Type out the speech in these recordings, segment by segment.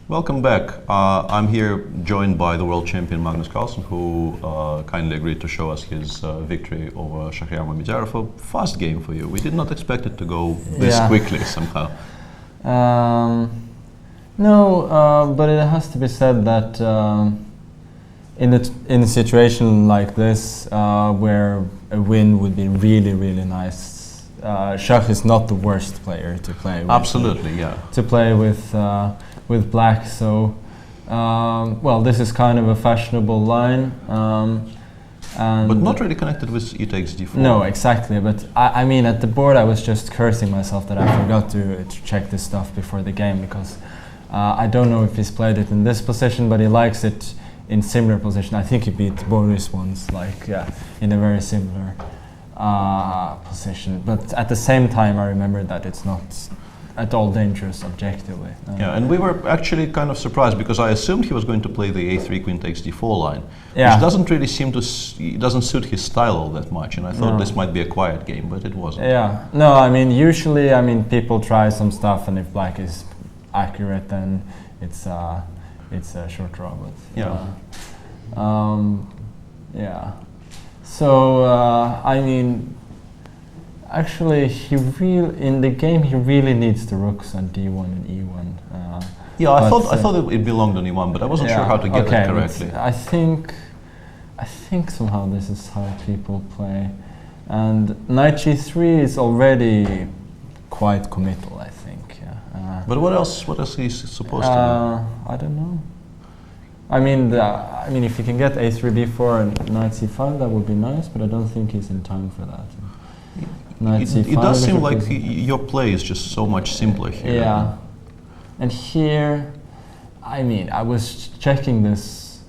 Welcome back. I'm here joined by the world champion Magnus Carlsen, who kindly agreed to show us his victory over Shakhriyar Mamedyarov. A fast game for you. We did not expect it to go this quickly somehow. No, but it has to be said that in a situation like this, where a win would be really nice, Shakh is not the worst player to play with. Absolutely, yeah. To play with black, so well, this is kind of a fashionable line, and but not really connected with e takes d4. No, exactly. But I mean, at the board, I was just cursing myself that I forgot to check this stuff before the game, because I don't know if he's played it in this position, but he likes it in similar position. I think he beat Boris once, like in a very similar position. But at the same time, I remember that it's not at all dangerous objectively. Yeah, and we were actually kind of surprised, because I assumed he was going to play the a3 queen takes d4 line, which doesn't really seem to doesn't suit his style all that much, and I thought this might be a quiet game, but it wasn't. Yeah, no, I mean, usually, I mean, people try some stuff, and if black is accurate, then it's a short draw. But yeah, so I mean, actually, in the game he really needs the rooks on d1 and e1. Yeah, I thought it belonged on e1, but I wasn't sure how to get it correctly. I think somehow this is how people play, and knight g3 is already quite committal, I think. But what else is he supposed to do? I don't know. I mean, if you can get a3 b4 and knight c5, that would be nice, but I don't think he's in time for that. It does seem like your play is just so much simpler here. Yeah, and here, I mean, I was checking this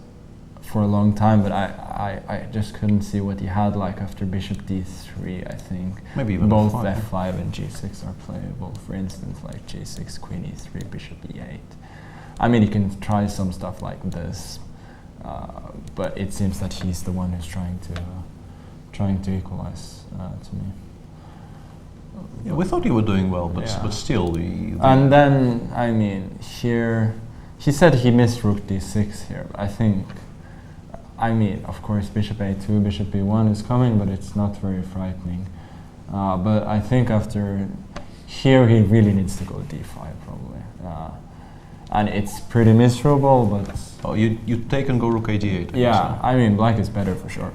for a long time, but I just couldn't see what he had like after bishop d3, I think. Maybe even both f5. f5 and g6 are playable. For instance, like g6, queen e3, bishop e8. I mean, you can try some stuff like this, but it seems that he's the one who's trying to equalize to me. Yeah, we thought you were doing well, but still And then, I mean, here, he said he missed rook d6 here. I think, I mean, of course, bishop a2, bishop b1 is coming, but it's not very frightening. But I think after here, he really needs to go d5 probably. And it's pretty miserable, but... Oh, you take and go rook a d8. Yeah, I mean, black is better for sure,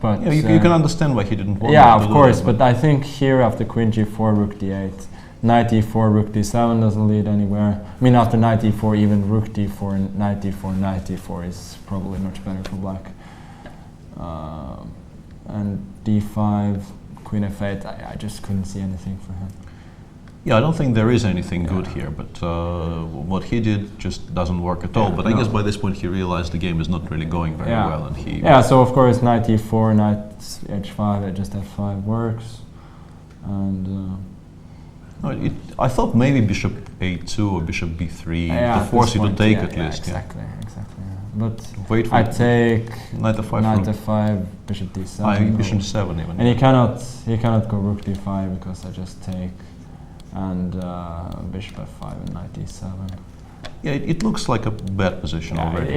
but yeah, you can understand why he didn't want yeah, to of do course, that, but I think here after queen g4, rook d8, knight e4, rook d7 doesn't lead anywhere. I mean, after knight e4, even rook d4, and knight d4 is probably much better for black. And d5, queen f8, I just couldn't see anything for him. Yeah, I don't think there is anything good here, but what he did just doesn't work at all. But I guess by this point he realized the game is not really going very well, and he... Yeah, so of course knight e4, knight h5, just f5 works, and... I thought maybe bishop a2 or bishop b3 to force you to take at least. Exactly. But wait for I take knight f5, knight f5, bishop d7. Bishop d7 even. And he cannot go rook d5 because I just take, and bishop f5 and knight d7. Yeah, it looks like a bad position already.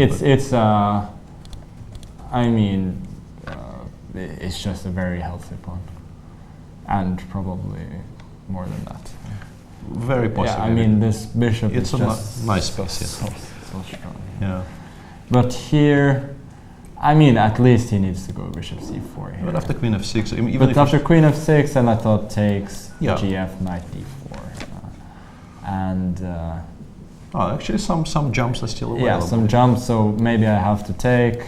I mean, it's just a very healthy pawn, and probably more than that. Very possible. Yeah, I mean, this bishop it's is just nice piece. So strong. Yeah. But here, I mean, at least he needs to go bishop c4 here. But after queen f6, even but if after queen f6, and I thought takes gf, knight d4, and actually some jumps are still available. yeah, some jumps. So maybe I have to take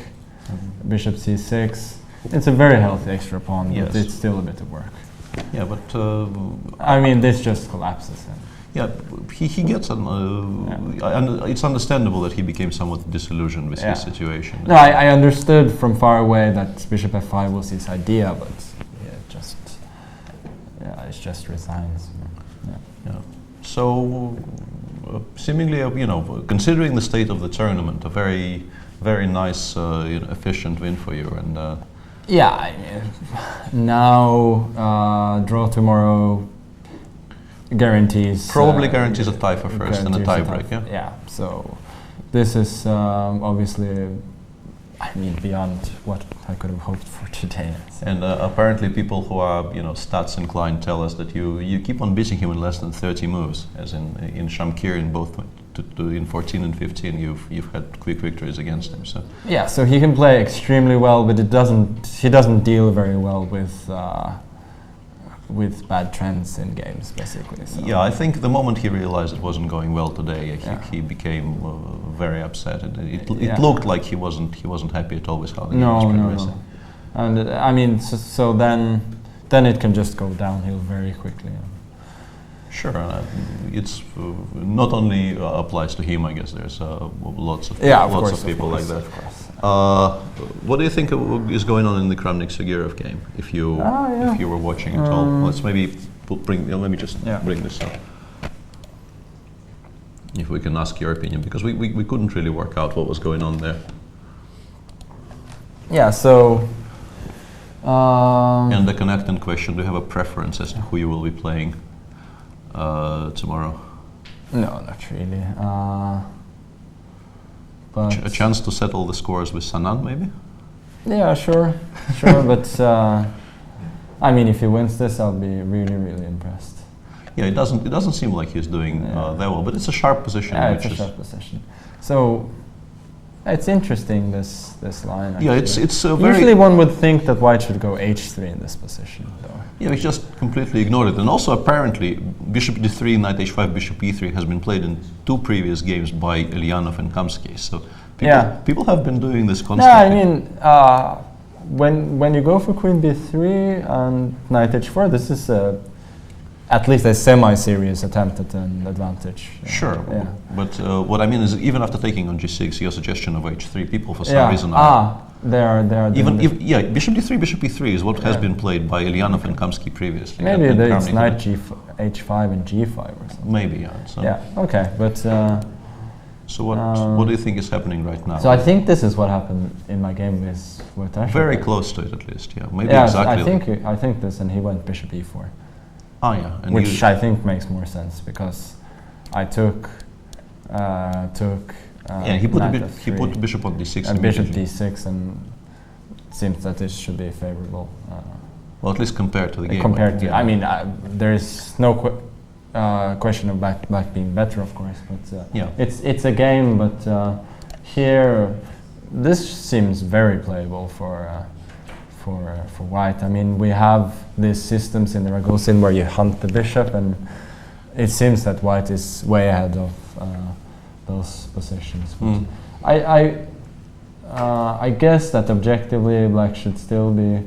bishop c6. It's a very healthy extra pawn, but it's still a bit of work. Yeah, but I mean, this just collapses him. Yeah, he gets it's understandable that he became somewhat disillusioned with his situation. No, I understood from far away that bishop f5 was his idea, but it just resigns. Yeah. So seemingly, considering the state of the tournament, a very, very nice, efficient win for you, and. Yeah, I mean, now draw tomorrow. guarantees. Probably guarantees a tie for first and a tie break, yeah? Yeah, so this is obviously, I mean, beyond what I could have hoped for today. So. And apparently people who are, stats inclined tell us that you keep on beating him in less than 30 moves, as in Shakhriyar in both in 14 and 15 you've had quick victories against him. So yeah, so he can play extremely well, but he doesn't deal very well with bad trends in games, basically. So. Yeah, I think the moment he realized it wasn't going well today, he became very upset. It looked like he wasn't happy at all with how the game was progressing. No. And I mean, so then it can just go downhill very quickly. Sure, it's not only applies to him. I guess there's lots of people like that. What do you think is going on in the Kramnik-Shakhriyar game? If you were watching it all, let's maybe let me just bring this up. If we can ask your opinion, because we couldn't really work out what was going on there. Yeah. So. And the connecting question: do you have a preference as to who you will be playing tomorrow? No, not really. But a chance to settle the scores with Sanan, maybe? Yeah, sure. But I mean, if he wins this, I'll be really, really impressed. Yeah, it doesn't seem like he's doing that well, but it's a sharp position. Yeah, it's a sharp position. So it's interesting, this line. Actually. Yeah, it's usually one would think that White should go h3 in this position, though. Yeah, he just completely ignored it. And also, apparently, Bishop d3, Knight h5, Bishop e3 has been played in 2 previous games by Ulyanov and Kamsky. So people have been doing this constantly. Yeah, I mean, when you go for Queen b3 and Knight h4, this is at least a semi-serious attempt at an advantage. Sure, but what I mean is, even after taking on g6, your suggestion of h3, people for some reason are... They are Bishop d3, Bishop e3 is what has been played by Ulyanov and Kamsky previously. Maybe it's Knight h5 and g5 or something. Maybe, yeah. So okay, but... so what do you think is happening right now? So I think this is what happened in my game with Asher. Very close to it, at least, yeah. Maybe exactly. I think this, and he went Bishop e4. Oh yeah, and which I think makes more sense, because I took he put the bishop on d6 and bishop d6, and it seems that this should be favorable. Well, at least compared to the game. I mean, there is no question of black being better, of course, but it's a game. But here, this seems very playable for White. I mean, we have these systems in the Ragozin where you hunt the bishop, and it seems that White is way ahead of those positions. I guess that objectively Black should still be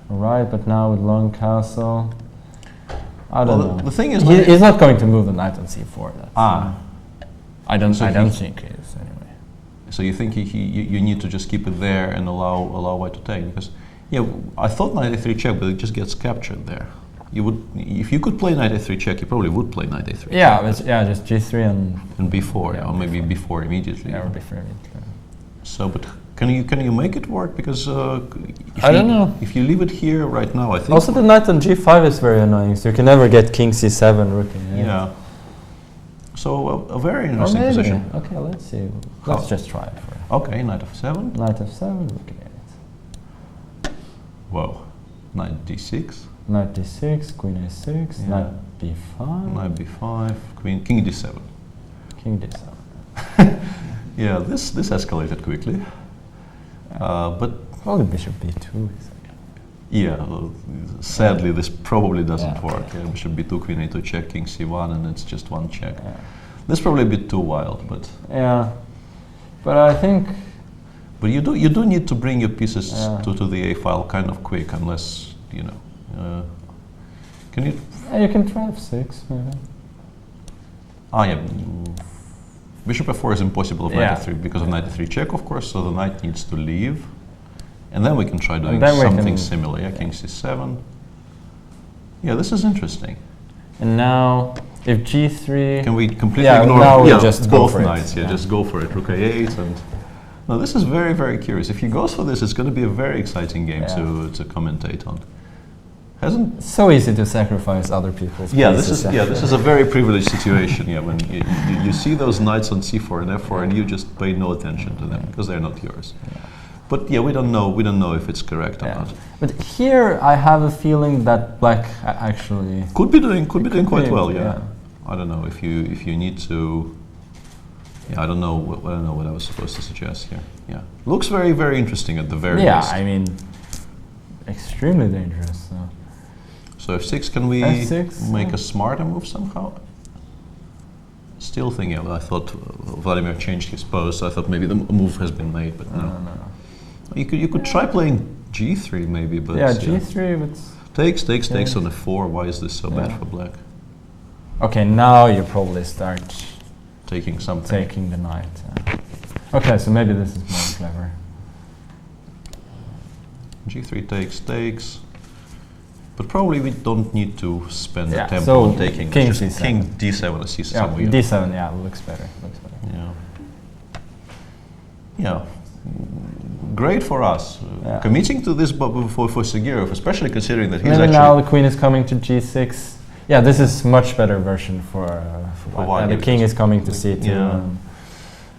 right, but now with long castle, I don't know. The thing is, he's not going to move the knight on c4. I don't think he is anyway. So you think you need to just keep it there and allow White to take? Because I thought knight a3 check, but it just gets captured there. You would, if you could play knight a3 check, you probably would play knight a3. Just g3 and b4, or maybe b4 immediately. Yeah, or b4 immediately. So, but can you make it work? Because I don't know. If you leave it here right now, I think. Also, the knight on g5 is very annoying, so you can never get king c7 rook in. Yeah. So a very interesting position. Okay, let's see. Let's just try it for it. Okay, knight f7. Knight f7. Rook a8. Whoa. Knight d6. Knight d6, queen a6, knight b5. Knight b5, king d7. King d7. Yeah, this escalated quickly. But the bishop b2 is sadly this probably doesn't work. Bishop b2, queen a2 check, king c1, and it's just one check. This is probably a bit too wild, but but I think. But you do need to bring your pieces to the a file kind of quick, unless can you? You can try f6 maybe. Bishop f4 is impossible of knight f3 because of knight f3 check, of course. So the knight needs to leave, and then we can try doing something similar. King c7. Yeah, this is interesting. And now, if g3, can we completely ignore? Now we just both knights. Just go for it. Rook a8 and. No, this is very, very curious. If he goes for this, it's going to be a very exciting game to commentate on. Hasn't So easy to sacrifice other people's pieces. This is a very privileged situation. Yeah, when you see those knights on c4 and f4, and you just pay no attention to them because they're not yours. Yeah. But yeah, we don't know if it's correct or Yeah. not. But here I have a feeling that black actually Could be doing quite well. Yeah. yeah. I don't know if you need to. Yeah, I don't know what I was supposed to suggest here. Yeah, looks very, very interesting at the very least. I mean, extremely dangerous. So f6, can we F6, make a smarter move somehow? Still thinking, I thought Vladimir changed his pose, so I thought maybe the move has been made, but no. You could try playing g3 maybe, but yeah, g3, but takes on f4. Why is this so bad for black? Okay, now you probably start Taking something. taking the knight. Okay, so maybe this is more clever. G3 takes. But probably we don't need to spend the Yeah, tempo so on taking. king Just c7. king d7 or c7. Yeah, d7, yeah, looks better. Yeah. Yeah. Great for us. Yeah. Committing to this for Shakhriyar, especially considering that he's Maybe actually. now the queen is coming to g6. Yeah, this is much better version for white. white, And the king is coming to c2. Yeah.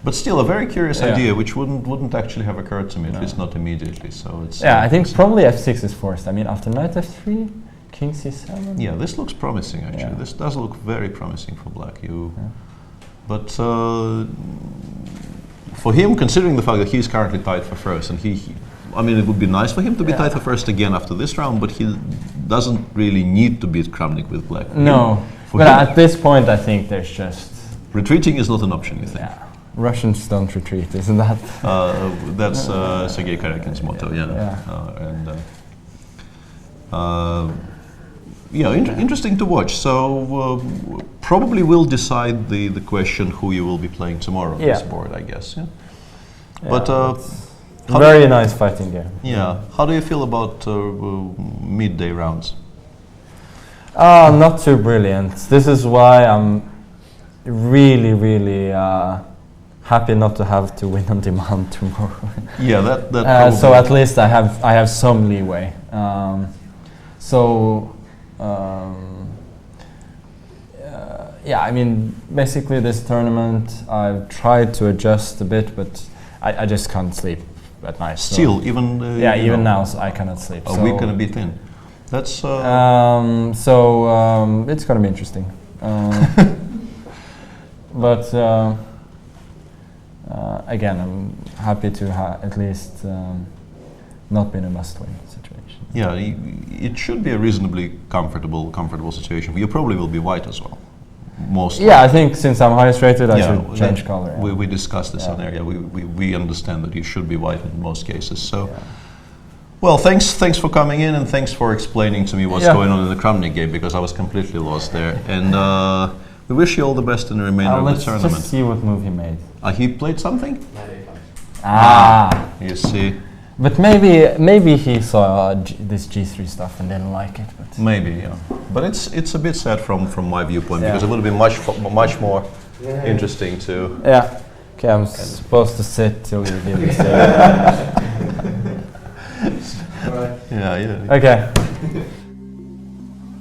But still, a very curious Yeah. idea, which wouldn't actually have occurred to me, at least not immediately. So it's. Yeah, I think probably f6 is forced. I mean, after knight f3, king c7. Yeah, this looks promising actually. Yeah. This does look very promising for black. But for him, considering the fact that he's currently tied for first, and I mean, it would be nice for him to be tied for first again after this round, but he doesn't really need to beat Kramnik with black. No, For but him, at this point, I think there's just retreating is not an option, you think? yeah. Russians don't retreat, isn't that? That's Sergei Karyakin's motto, yeah. Interesting to watch. So probably will decide the question who you will be playing tomorrow on this board, I guess. Yeah. But very nice fighting game. yeah, how do you feel about midday rounds? Not too brilliant. This is why I'm really happy not to have to win on demand tomorrow. Yeah, that probably. So at least I have some leeway. Yeah, I mean, basically this tournament I've tried to adjust a bit, but I just can't sleep at night. So Still, even even now, so I cannot sleep. a week and a bit in. That's it's gonna be interesting. But again, I'm happy to at least not be in a must-win situation. yeah, it should be a reasonably comfortable situation. You probably will be white as well, mostly. Yeah, I think since I'm highest rated, I should change color. Yeah. We discussed this on area. We understand that you should be white in most cases. So, well, thanks for coming in, and thanks for explaining to me what's going on in the Kramnik game, because I was completely lost there. And we wish you all the best in the remainder of the tournament. Let's just see what move he made. He played something? You see. But maybe he saw this G3 stuff and didn't like it. But Maybe, yeah. But it's a bit sad from my viewpoint, because it would have been much more interesting to. yeah. Okay, I'm supposed to sit till you give me. Yeah. Okay.